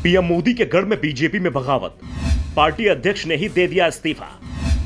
PM Modi के गढ़ में बीजेपी में बगावत, पार्टी अध्यक्ष ने ही दे दिया इस्तीफा।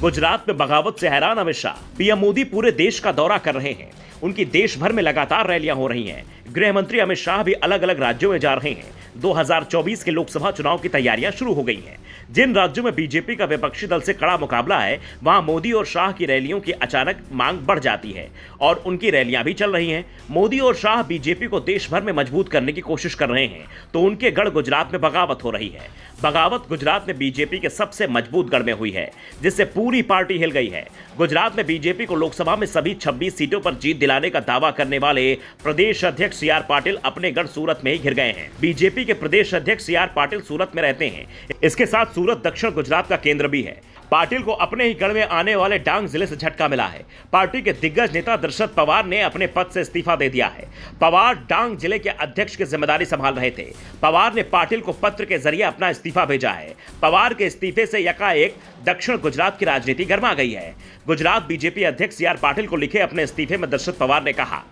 गुजरात में बगावत से हैरान अमित शाह। पीएम मोदी पूरे देश का दौरा कर रहे हैं। उनकी देश भर में लगातार रैलियां हो रही हैं। गृह मंत्री अमित शाह भी अलग अलग राज्यों में जा रहे हैं। 2024 के लोकसभा चुनाव की तैयारियां शुरू हो गई हैं। जिन राज्यों में बीजेपी का विपक्षी दल से कड़ा मुकाबला है, वहां मोदी और शाह की रैलियों की अचानक मांग बढ़ जाती है और उनकी रैलियां भी चल रही हैं। मोदी और शाह बीजेपी को देश भर में मजबूत करने की कोशिश कर रहे हैं, तो उनके गढ़ गुजरात में बगावत हो रही है। बगावत गुजरात में बीजेपी के सबसे मजबूत गढ़ में हुई है, जिससे पूरी पार्टी हिल गई है। गुजरात में बीजेपी को लोकसभा में सभी 26 सीटों पर जीत दिलाने का दावा करने वाले प्रदेश अध्यक्ष सी आर पाटिल अपने गढ़ सूरत में ही घिर गए हैं। बीजेपी के प्रदेश अध्यक्ष सी आर पाटिल सूरत में रहते हैं। इसके साथ सूरत दक्षिण गुजरात का केंद्र भी है। पाटिल को अपने ही गढ़ में आने वाले डांग जिले से झटका मिला है। पार्टी के दिग्गज नेता दशरथ पवार ने अपने पद से इस्तीफा दे दिया है। पवार डांग जिले के अध्यक्ष की जिम्मेदारी संभाल रहे थे। पवार ने पाटिल को पत्र के जरिए अपना इस्तीफा भेजा है। पवार के इस्तीफे से यकाएक दक्षिण गुजरात की राजनीति गर्मा गई है। गुजरात बीजेपी अध्यक्ष सी आर पाटिल को लिखे अपने इस्तीफे में दशरथ पवार ने कहा,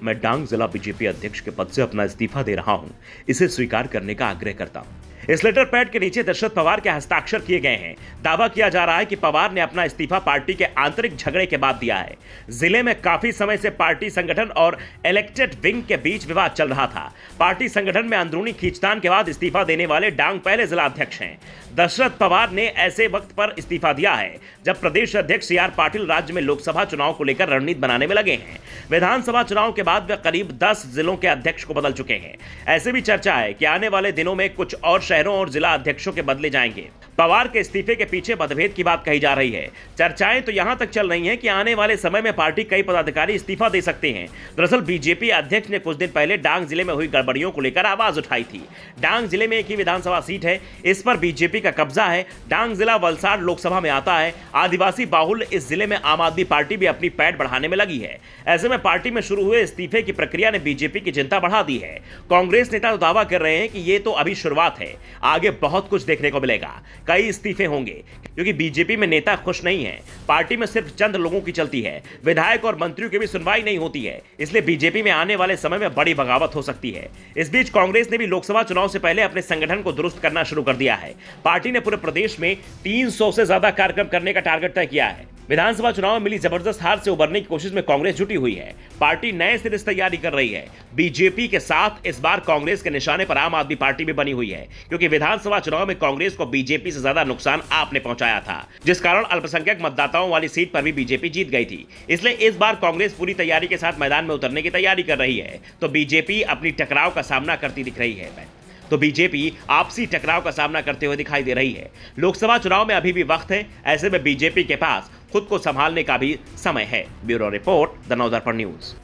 मैं डांग जिला बीजेपी अध्यक्ष के पद से अपना इस्तीफा दे रहा हूं। इसे स्वीकार करने का आग्रह करता हूं। इस लेटर पैड के नीचे दशरथ पवार के हस्ताक्षर किए गए हैं। दावा किया जा रहा है कि पवार ने अपना इस्तीफा पार्टी के आंतरिक झगड़े के बाद दिया है। जिले में काफी समय से पार्टी संगठन और इलेक्टेड विंग के बीच विवाद चल रहा था। पार्टी संगठन में अंदरूनी खींचतान के बाद इस्तीफा देने वाले डांग पहले जिला अध्यक्ष हैं। दशरथ पवार ने ऐसे वक्त पर इस्तीफा दिया है जब प्रदेश अध्यक्ष सी आर पाटिल राज्य में लोकसभा चुनाव को लेकर रणनीति बनाने में लगे हैं। विधानसभा चुनाव के बाद वे करीब 10 जिलों के अध्यक्ष को बदल चुके हैं। ऐसे भी चर्चा है कि आने वाले दिनों में कुछ और शहरों और जिला अध्यक्षों के बदले जाएंगे। पवार के इस्तीफे के पीछे मतभेद की बात कही जा रही है। चर्चाएं तो यहां तक चल रही हैं कि आने वाले समय में पार्टी कई पदाधिकारी इस्तीफा दे सकते हैं। दरअसल बीजेपी अध्यक्ष ने कुछ दिन पहले डांग जिले में हुई गड़बड़ियों को लेकर आवाज उठाई थी। डांग जिले में एक ही विधानसभा सीट है, इस पर बीजेपी का कब्जा है। डांग जिला वलसाड़ लोकसभा में आता है। आदिवासी बाहुल इस जिले में आम आदमी पार्टी भी अपनी पैठ बढ़ाने में लगी है। ऐसे में पार्टी में शुरू हुए इस्तीफे की प्रक्रिया ने बीजेपी की चिंता बढ़ा दी है। कांग्रेस नेता तो दावा कर रहे हैं कि ये तो अभी शुरुआत है, आगे बहुत कुछ देखने को मिलेगा। कई इस्तीफे होंगे क्योंकि बीजेपी में नेता खुश नहीं है। पार्टी में सिर्फ चंद लोगों की चलती है। विधायक और मंत्रियों की भी सुनवाई नहीं होती है, इसलिए बीजेपी में आने वाले समय में बड़ी बगावत हो सकती है। इस बीच कांग्रेस ने भी लोकसभा चुनाव से पहले अपने संगठन को दुरुस्त करना शुरू कर दिया है। पार्टी ने पूरे प्रदेश में 300 से ज्यादा कार्यक्रम करने का टारगेट तय किया है। विधानसभा चुनाव में मिली जबरदस्त हार से उबरने की कोशिश में कांग्रेस जुटी हुई है। पार्टी नए सिरे से तैयारी कर रही है। बीजेपी के साथ इस बार कांग्रेस के निशाने पर आम आदमी पार्टी भी बनी हुई है, क्योंकि विधानसभा चुनाव में कांग्रेस को बीजेपी से ज्यादा नुकसान आपने पहुंचाया था, जिस कारण अल्पसंख्यक मतदाताओं वाली सीट पर भी बीजेपी जीत गई थी। इसलिए इस बार कांग्रेस पूरी तैयारी के साथ मैदान में उतरने की तैयारी कर रही है। तो बीजेपी अपनी टकराव का सामना करती दिख रही है। बीजेपी आपसी टकराव का सामना करते हुए दिखाई दे रही है। लोकसभा चुनाव में अभी भी वक्त है। ऐसे में बीजेपी के पास खुद को संभालने का भी समय है। Bureau report, the Navdarpan news.